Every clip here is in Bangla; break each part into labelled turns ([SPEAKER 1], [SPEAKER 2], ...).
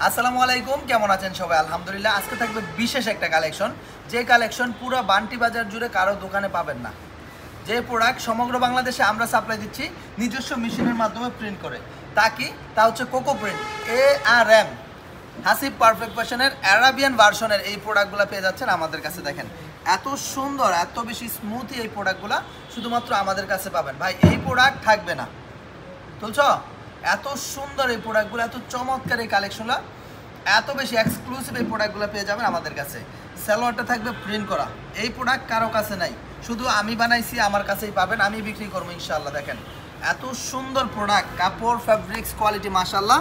[SPEAKER 1] আসসালামু আলাইকুম, কেমন আছেন সবাই? আলহামদুলিল্লাহ। আজকে থাকবে বিশেষ একটা কালেকশন, যে কালেকশন পুরো বান্টি বাজার জুড়ে কারো দোকানে পাবেন না। যে প্রোডাক্ট সমগ্র বাংলাদেশে আমরা সাপ্লাই দিচ্ছি নিজস্ব মেশিনের মাধ্যমে প্রিন্ট করে। তা হচ্ছে cocoa print ARM Hasib perfect ফ্যাশনের অ্যারাবিয়ান ভার্সনের এই প্রোডাক্টগুলো পেয়ে যাচ্ছেন আমাদের কাছে। দেখেন এত সুন্দর, এত বেশি স্মুথি এই প্রোডাক্টগুলো শুধুমাত্র আমাদের কাছে পাবেন। ভাই এই প্রোডাক্ট থাকবে না, তুলছ? এত সুন্দর এই প্রোডাক্টগুলো, এত চমৎকার এই কালেকশনগুলো, এত বেশি এক্সক্লুসিভ এই প্রোডাক্টগুলো পেয়ে যাবেন আমাদের কাছে। সালোয়ারটা থাকবে প্রিন্ট করা। এই প্রোডাক্ট কারো কাছে নাই, শুধু আমি বানাইছি, আমার কাছেই পাবেন, আমি বিক্রি করবো ইনশাআল্লাহ। দেখেন এত সুন্দর প্রোডাক্ট, কাপড় ফ্যাব্রিক্স কোয়ালিটি মাশাআল্লাহ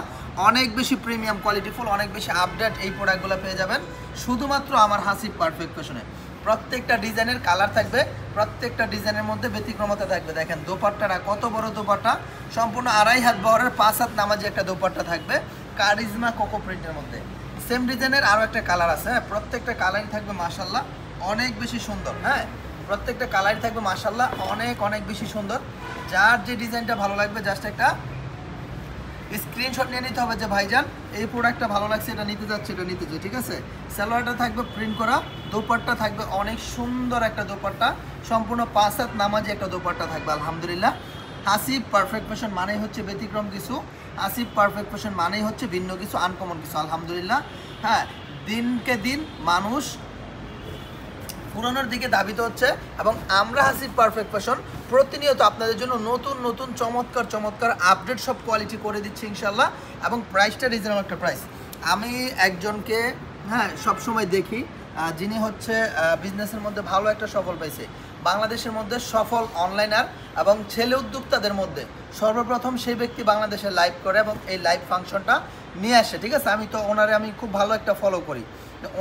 [SPEAKER 1] অনেক বেশি প্রিমিয়াম কোয়ালিটিফুল, অনেক বেশি আপডেট এই প্রোডাক্টগুলো পেয়ে যাবেন শুধুমাত্র আমার হাসিব পারফেক্ট ফ্যাশনে। প্রত্যেকটা ডিজাইনের কালার থাকবে, প্রত্যেকটা ডিজাইনের মধ্যে ব্যতিক্রমতা থাকবে। দেখেন দোপাট্টাটা কত বড় দোপাট্টা, সম্পূর্ণ 2.5 হাত বহরের 5 হাত নামাজি একটা দোপাট্টা থাকবে কারিজমা কোকো প্রিন্টের মধ্যে। সেম ডিজাইনের আরও একটা কালার আছে, হ্যাঁ, প্রত্যেকটা কালারই থাকবে মাশাআল্লাহ অনেক বেশি সুন্দর। হ্যাঁ, প্রত্যেকটা কালারই থাকবে মাশাআল্লাহ অনেক বেশি সুন্দর। যার যে ডিজাইনটা ভালো লাগবে জাস্ট একটা স্ক্রিনশট নিয়ে নিতে হবে যে ভাইজান এই প্রোডাক্টটা ভালো লাগছে, এটা নিতে যাচ্ছে, এটা নিতে যাচ্ছে, ঠিক আছে। সালোয়ারটা থাকবে প্রিন্ট করা, দোপাট্টা থাকবে অনেক সুন্দর একটা দোপাট্টা, সম্পূর্ণ 5 হাত নামাজি একটা দোপাট্টা থাকবে। আলহামদুলিল্লাহ, হাসিব পারফেক্ট ফ্যাশন মানেই হচ্ছে ব্যতিক্রম কিছু, হাসিব পারফেক্ট ফ্যাশন মানেই হচ্ছে ভিন্ন কিছু, আনকমন কিছু। আলহামদুলিল্লাহ, হ্যাঁ, দিনকে দিন মানুষ পুরানোর দিকে ধাবিত হচ্ছে এবং আমরা হাসিব পারফেক্ট ফ্যাশন প্রতিনিয়ত আপনাদের জন্য নতুন নতুন চমৎকার আপডেট সব কোয়ালিটি করে দিচ্ছি ইনশাল্লাহ। এবং প্রাইসটা রিজনেবল একটা প্রাইস। আমি একজনকে, হ্যাঁ, সবসময় দেখি যিনি হচ্ছে বিজনেসের মধ্যে ভালো একটা সফল পাইছে, বাংলাদেশের মধ্যে সফল অনলাইনার এবং ছেলে উদ্যোক্তাদের মধ্যে সর্বপ্রথম সেই ব্যক্তি বাংলাদেশে লাইভ করে এবং এই লাইভ ফাংশনটা নিয়ে আসে, ঠিক আছে। আমি তো আমি খুব ভালো একটা ফলো করি।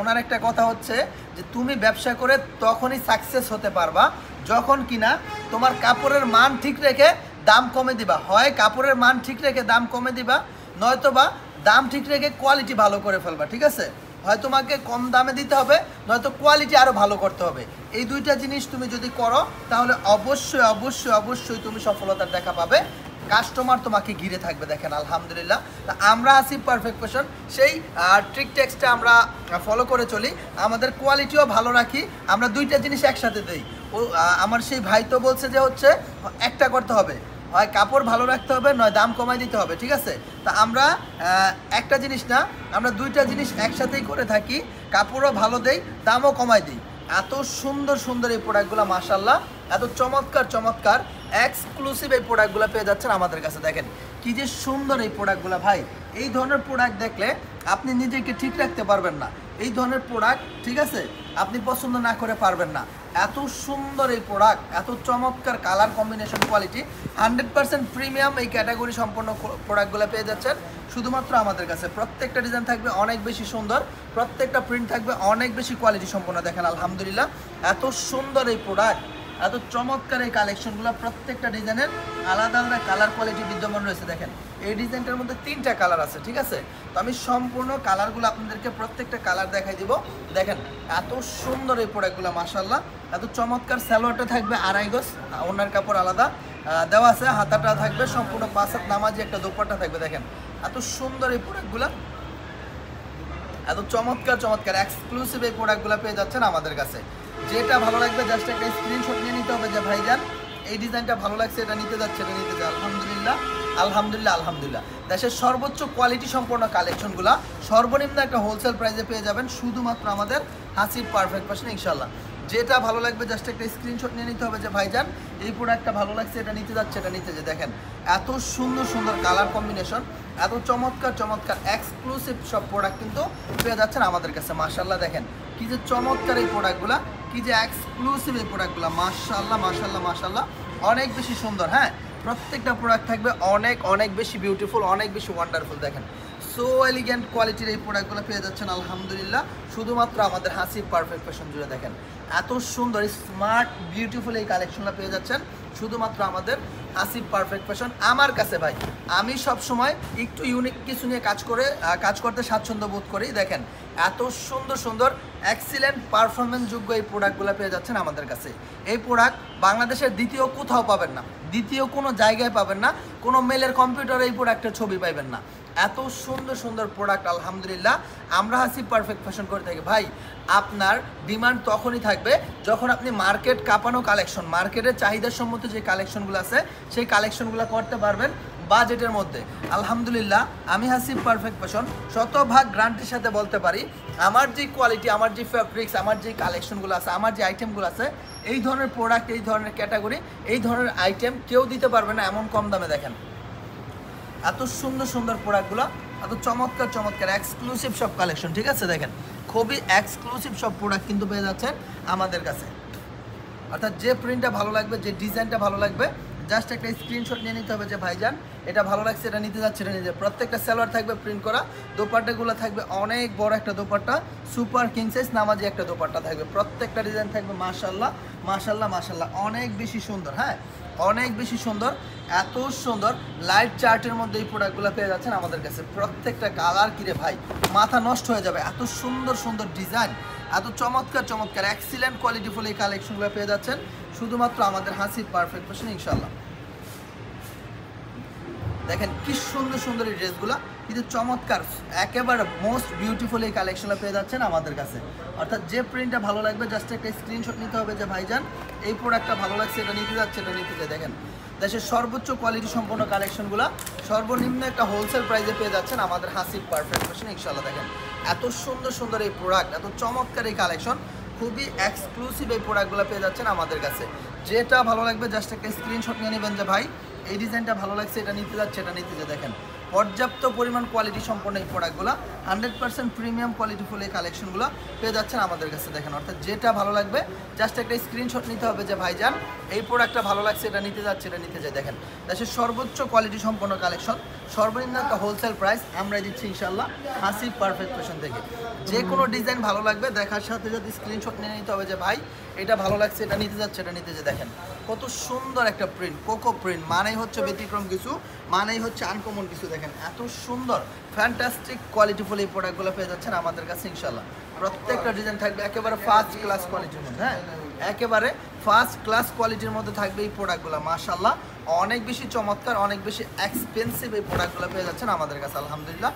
[SPEAKER 1] ওনার একটা কথা হচ্ছে যে তুমি ব্যবসা করে তখনই সাকসেস হতে পারবা যখন কিনা তোমার কাপড়ের মান ঠিক রেখে দাম কমে দিবা। হয় কাপড়ের মান ঠিক রেখে দাম কমে দিবা, নয়তোবা দাম ঠিক রেখে কোয়ালিটি ভালো করে ফেলবা, ঠিক আছে। হয় তোমাকে কম দামে দিতে হবে, নয়তো কোয়ালিটি আরও ভালো করতে হবে। এই দুইটা জিনিস তুমি যদি করো তাহলে অবশ্যই তুমি সফলতার দেখা পাবে, কাস্টমার তোমাকে ঘিরে থাকবে। দেখেন আলহামদুলিল্লাহ, তা আমরা হাসিব পারফেক্ট ফ্যাশন সেই ট্রিক টেক্সটা আমরা ফলো করে চলি, আমাদের কোয়ালিটিও ভালো রাখি, আমরা দুইটা জিনিস একসাথে দিই। ও আমার সেই ভাই তো বলছে যে হচ্ছে একটা করতে হবে, হয় কাপড় ভালো রাখতে হবে, নয় দাম কমাই দিতে হবে, ঠিক আছে। তা আমরা একটা জিনিস না, আমরা দুইটা জিনিস একসাথেই করে থাকি, কাপড়ও ভালো দেই, দামও কমাই দিই। এত সুন্দর এই প্রোডাক্টগুলো মাশাআল্লাহ, এত চমৎকার এক্সক্লুসিভ এই প্রোডাক্টগুলো পেয়ে যাচ্ছেন আমাদের কাছে। দেখেন কি যে সুন্দর এই প্রোডাক্টগুলো। ভাই এই ধরনের প্রোডাক্ট দেখলে আপনি নিজেকে ঠিক রাখতে পারবেন না, এই ধরনের প্রোডাক্ট, ঠিক আছে, আপনি পছন্দ না করে পারবেন না। এত সুন্দর এই প্রোডাক্ট, এত চমৎকার কালার কম্বিনেশন কোয়ালিটি, 100% প্রিমিয়াম এই ক্যাটাগরি সম্পন্ন প্রোডাক্টগুলো পেয়ে যাচ্ছেন শুধুমাত্র আমাদের কাছে। প্রত্যেকটা ডিজাইন থাকবে অনেক বেশি সুন্দর, প্রত্যেকটা প্রিন্ট থাকবে অনেক বেশি কোয়ালিটি সম্পন্ন। দেখেন আলহামদুলিল্লাহ, এত সুন্দর এই প্রোডাক্ট, এত চমৎকার এই কালেকশনগুলো, প্রত্যেকটা ডিজাইনের আলাদা কালার কোয়ালিটি বিদ্যমান রয়েছে। দেখেন এই ডিজাইনটার মধ্যে 3টা কালার আছে, ঠিক আছে। তো আমি সম্পূর্ণ কালারগুলো আপনাদেরকে প্রত্যেকটা কালার দেখাই দিব। দেখেন এত সুন্দর এই প্রোডাক্টগুলো মাশাআল্লাহ, এত চমৎকার। সালোয়ারটা থাকবে 2.5 গজ, ওনার কাপড় আলাদা দেওয়া আছে, হাতাটা থাকবে সম্পূর্ণ 5 হাত নামাজি একটা দোপাট্টা থাকবে। দেখেন এত সুন্দর এই প্রোডাক্টগুলো, এত চমৎকার এক্সক্লুসিভ এই প্রোডাক্টগুলো পেয়ে যাচ্ছেন আমাদের কাছে। যেটা ভালো লাগবে জাস্ট একটা স্ক্রিনশট নিয়ে নিতে হবে যে ভাইজান এই ডিজাইনটা ভালো লাগছে, এটা নিতে যাচ্ছে, এটা নিতে যায়। আলহামদুলিল্লাহ, দেশের সর্বোচ্চ কোয়ালিটি সম্পন্ন কালেকশনগুলো সর্বনিম্ন একটা হোলসেল প্রাইসে পেয়ে যাবেন শুধুমাত্র আমাদের হাসিব পারফেক্ট ফ্যাশন ইনশাল্লাহ। যেটা ভালো লাগবে জাস্ট একটা স্ক্রিনশট নিয়ে নিতে হবে যে ভাইজান এই প্রোডাক্টটা ভালো লাগছে, এটা নিতে যাচ্ছে, এটা নিতে যায়। দেখেন এত সুন্দর কালার কম্বিনেশন, এত চমৎকার এক্সক্লুসিভ সব প্রোডাক্ট কিন্তু পেয়ে যাচ্ছেন আমাদের কাছে মাশাআল্লাহ। দেখেন কি যে চমৎকার এই প্রোডাক্টগুলো, কি যে এক্সক্লুসিভ এই প্রোডাক্টগুলো, মাশাআল্লাহ অনেক বেশি সুন্দর। হ্যাঁ, প্রত্যেকটা প্রোডাক্ট থাকবে অনেক বেশি বিউটিফুল, অনেক বেশি ওয়ান্ডারফুল। দেখেন সো এলিগেন্ট কোয়ালিটির এই প্রোডাক্টগুলো পেয়ে যাচ্ছেন আলহামদুলিল্লাহ শুধুমাত্র আমাদের হাসিব পারফেক্ট ফ্যাশন জুড়ে। দেখেন এত সুন্দর স্মার্ট বিউটিফুল এই কালেকশনটা পেয়ে যাচ্ছেন শুধুমাত্র আমাদের হাসিব পারফেক্ট ফ্যাশন। আমার কাছে ভাই আমি সব সময় একটু ইউনিক কিছু নিয়ে কাজ করতে স্বাচ্ছন্দ্য বোধ করি। দেখেন এত সুন্দর সুন্দর এক্সিলেন্ট পারফরমেন্স যোগ্য এই প্রোডাক্টগুলো পেয়ে যাচ্ছেন আমাদের কাছে। এই প্রোডাক্ট বাংলাদেশের দ্বিতীয় কোথাও পাবেন না, দ্বিতীয় কোনো জায়গায় পাবেন না, কোনো মেলের কম্পিউটারে এই প্রোডাক্টের ছবি পাইবেন না। এত সুন্দর সুন্দর প্রোডাক্ট আলহামদুলিল্লাহ আমরা হাসিব পারফেক্ট ফ্যাশন করে থাকি। ভাই আপনার ডিমান্ড তখনই থাকবে যখন আপনি মার্কেট কাঁপানো কালেকশন, মার্কেটের চাহিদার সম্মত যে কালেকশনগুলো আছে সেই কালেকশনগুলো করতে পারবেন বাজেটের মধ্যে। আলহামদুলিল্লাহ আমি হাসিব পারফেক্ট ফ্যাশন শতভাগ গ্যারান্টির সাথে বলতে পারি আমার যে কোয়ালিটি, আমার যে ফ্যাব্রিক্স, আমার যে কালেকশনগুলো আছে, আমার যে আইটেমগুলো আছে, এই ধরনের প্রোডাক্ট, এই ধরনের ক্যাটাগরি, এই ধরনের আইটেম কেউ দিতে পারবে না এমন কম দামে। দেখেন এত সুন্দর সুন্দর প্রোডাক্টগুলো, এত চমৎকার চমৎকার এক্সক্লুসিভ সব কালেকশন, ঠিক আছে? দেখেন খুবই এক্সক্লুসিভ সব প্রোডাক্ট কিন্তু পেয়ে যাচ্ছেন আমাদের কাছে। অর্থাৎ যে প্রিন্টটা ভালো লাগবে, যে ডিজাইনটা ভালো লাগবে, জাস্ট একটা স্ক্রিনশট নিয়ে নিতে হবে যে ভাইজান এটা ভালো লাগছে, এটা নিতে যাচ্ছে, এটা নিতে। প্রত্যেকটা সালোয়ার থাকবে প্রিন্ট করা, দোপাট্টাগুলো থাকবে অনেক বড় একটা দোপাট্টা, সুপার কিং সাইজ নামাজি একটা দোপাট্টা থাকবে, প্রত্যেকটা ডিজাইন থাকবে মাশাআল্লাহ মাশাআল্লাহ মাশাআল্লাহ অনেক বেশি সুন্দর। হ্যাঁ অনেক বেশি সুন্দর, এত সুন্দর লাইট চার্টের মধ্যে এই প্রোডাক্টগুলো পেয়ে যাচ্ছেন আমাদের কাছে। প্রত্যেকটা কালার কিরে ভাই মাথা নষ্ট হয়ে যাবে, এত সুন্দর সুন্দর ডিজাইন, এত চমৎকার চমৎকার এক্সিলেন্ট কোয়ালিটিফুল এই কালেকশনগুলো পেয়ে যাচ্ছেন শুধুমাত্র আমাদের হাসিব পারফেক্ট ফ্যাশন ইনশাআল্লাহ। দেখেন কি সুন্দর সুন্দর এই ড্রেসগুলো, কিন্তু চমৎকার একেবারে মোস্ট বিউটিফুল এই কালেকশনটা পেয়ে যাচ্ছেন আমাদের কাছে। অর্থাৎ যে প্রিন্টটা ভালো লাগবে জাস্ট একটা স্ক্রিনশট নিতে হবে যে ভাইজান এই প্রোডাক্টটা ভালো লাগছে, এটা নিতে যাচ্ছে, এটা নিতে যায়। দেখেন দেশের সর্বোচ্চ কোয়ালিটি সম্পন্ন কালেকশনগুলো সর্বনিম্ন একটা হোলসেল প্রাইসে পেয়ে যাচ্ছেন আমাদের হাসিব পারফেক্ট ফ্যাশন ইনশাআল্লাহ। দেখেন এত সুন্দর সুন্দর এই প্রোডাক্ট, এত চমৎকার এই কালেকশন, খুবই এক্সক্লুসিভ এই প্রোডাক্টগুলো পেয়ে যাচ্ছেন আমাদের কাছে। যেটা ভালো লাগবে জাস্ট একটা স্ক্রিনশট নিয়ে নেবেন যে ভাই এই ডিজাইনটা ভালো লাগছে, এটা নিতে যাচ্ছে, এটা নিতে যে। দেখেন পর্যাপ্ত পরিমাণ কোয়ালিটি সম্পন্ন এই প্রোডাক্টগুলো, 100% প্রিমিয়াম কোয়ালিটিফুল এই কালেকশনগুলো পেয়ে যাচ্ছেন আমাদের কাছে। দেখেন অর্থাৎ যেটা ভালো লাগবে জাস্ট একটা স্ক্রিনশট নিতে হবে যে ভাইজান এই প্রোডাক্টটা ভালো লাগছে, এটা নিতে যাচ্ছে, এটা নিতে যায়। দেখেন দেশের সর্বোচ্চ কোয়ালিটি সম্পন্ন কালেকশন, সর্বনিম্ন একটা হোলসেল প্রাইস আমরা দিচ্ছি ইনশাআল্লাহ হাসিব পারফেক্ট ফ্যাশন থেকে। যে কোনো ডিজাইন ভালো লাগবে দেখার সাথে সাথে স্ক্রিনশট নিয়ে নিতে হবে যে ভাই এটা ভালো লাগছে, এটা নিতে যাচ্ছে, এটা নিতে যে। দেখেন কত সুন্দর একটা প্রিন্ট, কোকো প্রিন্ট মানেই হচ্ছে ব্যতিক্রম কিছু, মানেই হচ্ছে আনকমন কিছু। দেখেন এত সুন্দর ফ্যান্টাস্টিক কোয়ালিটিফুল এই প্রোডাক্টগুলো পেয়ে যাচ্ছেন আমাদের কাছে ইনশাআল্লাহ। প্রত্যেকটা ডিজাইন থাকবে একেবারে ফার্স্ট ক্লাস কোয়ালিটির মধ্যে। হ্যাঁ একেবারে ফার্স্ট ক্লাস কোয়ালিটির মধ্যে থাকবে এই প্রোডাক্টগুলো মাশাআল্লাহ। অনেক বেশি চমৎকার, অনেক বেশি এক্সপেন্সিভ এই প্রোডাক্টগুলো পেয়ে যাচ্ছেন আমাদের কাছে আলহামদুলিল্লাহ।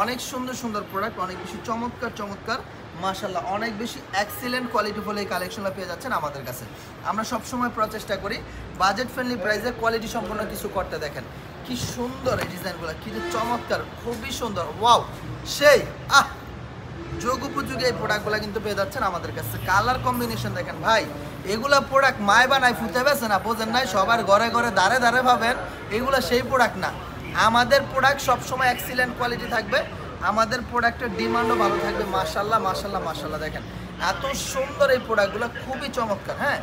[SPEAKER 1] অনেক সুন্দর সুন্দর প্রোডাক্ট, অনেক বেশি চমৎকার চমৎকার মাশাআল্লাহ, অনেক বেশি এক্সিলেন্ট কোয়ালিটিফুল এই কালেকশনগুলো পেয়ে যাচ্ছেন আমাদের কাছে। আমরা সবসময় প্রচেষ্টা করি বাজেট ফ্রেন্ডলি প্রাইসে কোয়ালিটি সম্পন্ন কিছু করতে। দেখেন কি সুন্দর এই ডিজাইনগুলো, কি চমৎকার, খুবই সুন্দর, ওয়াও সেই যোগ উপযোগী এই প্রোডাক্টগুলো কিন্তু পেয়ে যাচ্ছেন আমাদের কাছে। কালার কম্বিনেশন দেখেন ভাই, এগুলা প্রোডাক্ট মায় বানায় ফুটে বেছে না, বোঝেন নাই? সবার ঘরে ঘরে দাঁড়ে দাঁড়ে ভাবেন এগুলো সেই প্রোডাক্ট না। আমাদের প্রোডাক্ট সবসময় এক্সিলেন্ট কোয়ালিটি থাকবে, আমাদের প্রোডাক্টের ডিমান্ডও ভালো থাকবে মাশাআল্লাহ মাশাআল্লাহ মাশাআল্লাহ। দেখেন এত সুন্দর এই প্রোডাক্টগুলো, খুবই চমৎকার। হ্যাঁ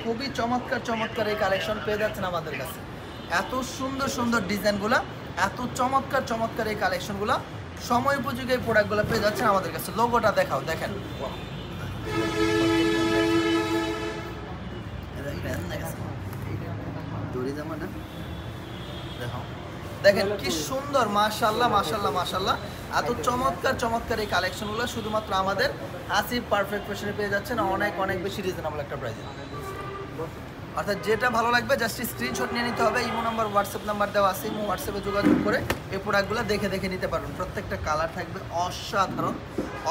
[SPEAKER 1] খুবই চমৎকার চমৎকার এই কালেকশন পেয়ে যাচ্ছেন আমাদের কাছে। এত সুন্দর সুন্দর ডিজাইনগুলো, এত চমৎকার চমৎকার এই কালেকশনগুলো, সময় উপযোগী এই প্রোডাক্টগুলো পেয়ে যাচ্ছেন আমাদের কাছে। লোগোটা দেখাও, দেখেন দেখেন কি সুন্দর মাশাআল্লাহ মাশাআল্লাহ মাশাআল্লাহ। এত চমৎকার চমৎকার এই কালেকশনগুলো শুধুমাত্র আমাদের হাসিব পারফেক্ট ফ্যাশনে পেয়ে যাচ্ছেন অনেক অনেক বেশি রিজনেবল একটা প্রাইসে। অর্থাৎ যেটা ভালো লাগবে জাস্ট স্ক্রিনশট নিয়ে নিতে হবে। ইমো নাম্বার, হোয়াটসঅ্যাপ নাম্বার দেওয়া আছে, ইমো হোয়াটসঅ্যাপে যোগাযোগ করে এই প্রোডাক্টগুলো দেখে দেখে নিতে পারবেন। প্রত্যেকটা কালার থাকবে অসাধারণ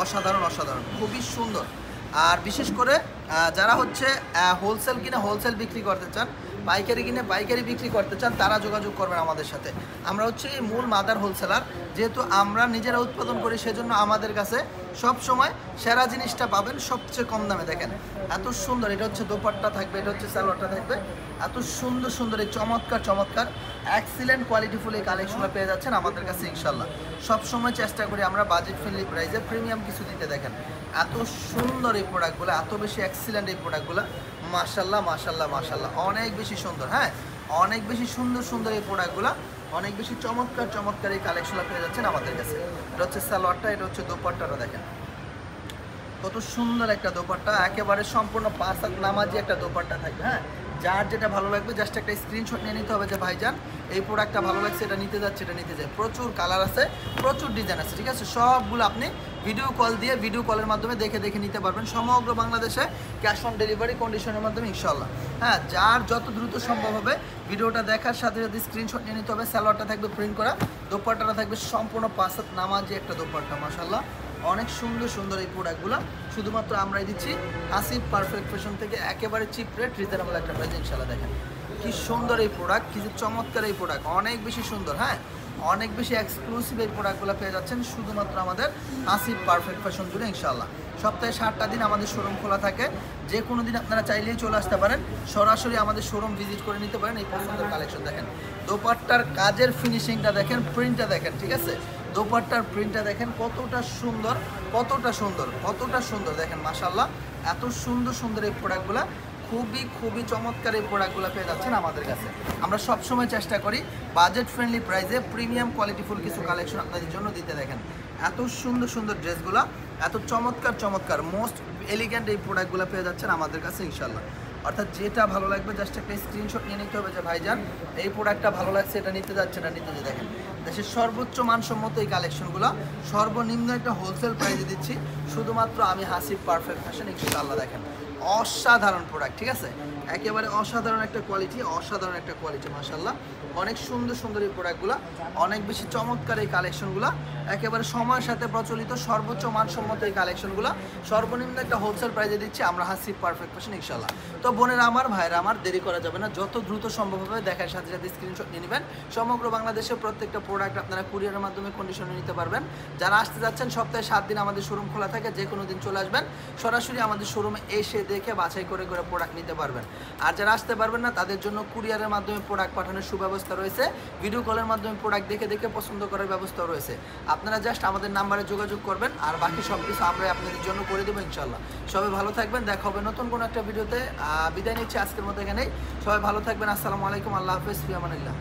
[SPEAKER 1] অসাধারণ অসাধারণ, খুবই সুন্দর। আর বিশেষ করে যারা হচ্ছে হোলসেল কিনে হোলসেল বিক্রি করতে চান, পাইকারি কিনে পাইকারি বিক্রি করতে চান, তারা যোগাযোগ করবেন আমাদের সাথে। আমরা হচ্ছে মূল মাদার হোলসেলার, যেহেতু আমরা নিজেরা উৎপাদন করি সেজন্য আমাদের কাছে সব সময় সেরা জিনিসটা পাবেন সবচেয়ে কম দামে। দেখেন এত সুন্দর, এটা হচ্ছে দোপাট্টা থাকবে, এটা হচ্ছে সালোয়ারটা থাকবে, এত সুন্দর সুন্দর এই চমৎকার চমৎকার এক্সিলেন্ট কোয়ালিটিফুল এই কালেকশনটা পেয়ে যাচ্ছেন আমাদের কাছে ইনশাল্লাহ। সবসময় চেষ্টা করি আমরা বাজেট ফ্রেন্ডলি প্রাইসে প্রিমিয়াম কিছু দিতে। দেখেন এত সুন্দর এই প্রোডাক্টগুলো, এত বেশি এক্সিলেন্ট এই প্রোডাক্টগুলো মাশাআল্লাহ মাশাআল্লাহ মাশাআল্লাহ, অনেক বেশি সুন্দর। হ্যাঁ অনেক বেশি সুন্দর সুন্দর এই প্রোডাক্টগুলো, অনেক বেশি চমৎকার চমৎকার এই কালেকশনটা পেয়ে যাচ্ছেন আমাদের কাছে। এটা হচ্ছে সালোয়ারটা, এটা হচ্ছে দোপাট্টাটা। দেখেন কত সুন্দর একটা দোপাট্টা, একেবারে সম্পূর্ণ 5 হাত নামাজি একটা দোপাট্টা থাকবে। হ্যাঁ যার যেটা ভালো লাগবে জাস্ট একটা স্ক্রিনশট নিয়ে নিতে হবে যে ভাইজান এই প্রোডাক্টটা ভালো লাগছে, এটা নিতে যাচ্ছে, এটা নিতে যায়। প্রচুর কালার আছে, প্রচুর ডিজাইন আছে, ঠিক আছে? সবগুলো আপনি ভিডিও কল দিয়ে ভিডিও কলের মাধ্যমে দেখে দেখে নিতে পারবেন সমগ্র বাংলাদেশে, ক্যাশ অন ডেলিভারি কন্ডিশনের মাধ্যমে ইনশাল্লাহ। হ্যাঁ, যার যত দ্রুত সম্ভব হবে ভিডিওটা দেখার সাথে সাথে স্ক্রিনশট নিয়ে নিতে হবে। সালোয়ারটা থাকবে প্রিন্ট করা, দোপাট্টাটা থাকবে সম্পূর্ণ 5 হাত নামাজি একটা দোপাট্টা, মাশাআল্লাহ অনেক সুন্দর সুন্দর এই প্রোডাক্টগুলো শুধুমাত্র আমরাই দিচ্ছি আসিফ পারফেক্ট ফ্যাশন থেকে, একেবারে চিপ রেট, রিজনেবল একটা প্রাইস ইনশাল্লাহ। দেখেন কি সুন্দর এই প্রোডাক্ট, কি চমৎকার এই প্রোডাক্ট, অনেক বেশি সুন্দর। হ্যাঁ, অনেক বেশি এক্সক্লুসিভ এই প্রোডাক্টগুলো পেয়ে যাচ্ছেন শুধুমাত্র আমাদের আসিফ পারফেক্ট ফ্যাশন জুড়ে ইনশাল্লাহ। সপ্তাহে 7টা দিন আমাদের শোরুম খোলা থাকে, যে কোনো দিন আপনারা চাইলেই চলে আসতে পারেন, সরাসরি আমাদের শোরুম ভিজিট করে নিতে পারেন। এই পছন্দের কালেকশন দেখেন, দোপাট্টার কাজের ফিনিশিংটা দেখেন, প্রিন্টটা দেখেন, ঠিক আছে? দোপাট্টার প্রিন্টটা দেখেন কতটা সুন্দর, কতটা সুন্দর, কতটা সুন্দর দেখেন, মাশাআল্লাহ এত সুন্দর সুন্দর এই প্রোডাক্টগুলো, খুবই খুবই চমৎকার এই প্রোডাক্টগুলো পেয়ে যাচ্ছেন আমাদের কাছে। আমরা সবসময় চেষ্টা করি বাজেট ফ্রেন্ডলি প্রাইসে প্রিমিয়াম কোয়ালিটিফুল কিছু কালেকশন আপনাদের জন্য দিতে। দেখেন এত সুন্দর সুন্দর ড্রেসগুলো, এত চমৎকার চমৎকার মোস্ট এলিগেন্ট এই প্রোডাক্টগুলো পেয়ে যাচ্ছেন আমাদের কাছে ইনশাল্লাহ। অর্থাৎ যেটা ভালো লাগবে জাস্ট একটা স্ক্রিনশট নিয়ে নিতে হবে যে ভাইজান এই প্রোডাক্টটা ভালো লাগছে, এটা নিতে যাচ্ছে, এটা নিতে যে। দেখেন দেশের সর্বোচ্চ মানসম্মত এই কালেকশনগুলো সর্বনিম্ন একটা হোলসেল প্রাইসে দিচ্ছি শুধুমাত্র আমি আসিফ পারফেক্ট ফ্যাশন ইনশাআল্লাহ। দেখেন অসাধারণ প্রোডাক্ট, ঠিক আছে? একেবারে অসাধারণ একটা কোয়ালিটি, অসাধারণ একটা কোয়ালিটি, মাশাআল্লাহ অনেক সুন্দর সুন্দর এই প্রোডাক্টগুলো, অনেক বেশি চমৎকার এই কালেকশনগুলো, একেবারে সময়ের সাথে প্রচলিত সর্বোচ্চ মানসম্মত এই কালেকশনগুলো সর্বনিম্ন একটা হোলসেল প্রাইসে দিচ্ছি আমরা আসিফ পারফেক্ট ফ্যাশন ইনশাআল্লাহ। তো বোনেরা আমার, ভাইরা আমার, দেরি করা যাবে না, যত দ্রুত সম্ভব হবে দেখার সাথে সাথে স্ক্রিনশট নিয়ে নেবেন। সমগ্র বাংলাদেশের প্রত্যেকটা প্রোডাক্ট আপনারা কুরিয়ারের মাধ্যমে কন্ডিশনে নিতে পারবেন। যারা আসতে যাচ্ছেন সপ্তাহে 7 দিন আমাদের শোরুম খোলা থাকে, যে কোনো দিন চলে আসবেন, সরাসরি আমাদের শোরুমে এসে দেখে বাছাই করে করে প্রোডাক্ট নিতে পারবেন। আর যারা আসতে পারবেন না তাদের জন্য কুরিয়ারের মাধ্যমে প্রোডাক্ট পাঠানোর সুব্যবস্থা রয়েছে, ভিডিও কলের মাধ্যমে প্রোডাক্ট দেখে দেখে পছন্দ করার ব্যবস্থা রয়েছে। আপনারা জাস্ট আমাদের নাম্বারে যোগাযোগ করবেন, আর বাকি সব কিছু আমরা আপনাদের জন্য করে দেবো ইনশাল্লাহ। সবাই ভালো থাকবেন, দেখা হবে নতুন কোনো একটা ভিডিওতে। বিদায় নিচ্ছি আজকের মতো এখানেই। সবাই ভালো থাকবেন, আসসালামু আলাইকুম, আল্লাহ হাফেজ, ফি আমানিল্লাহ।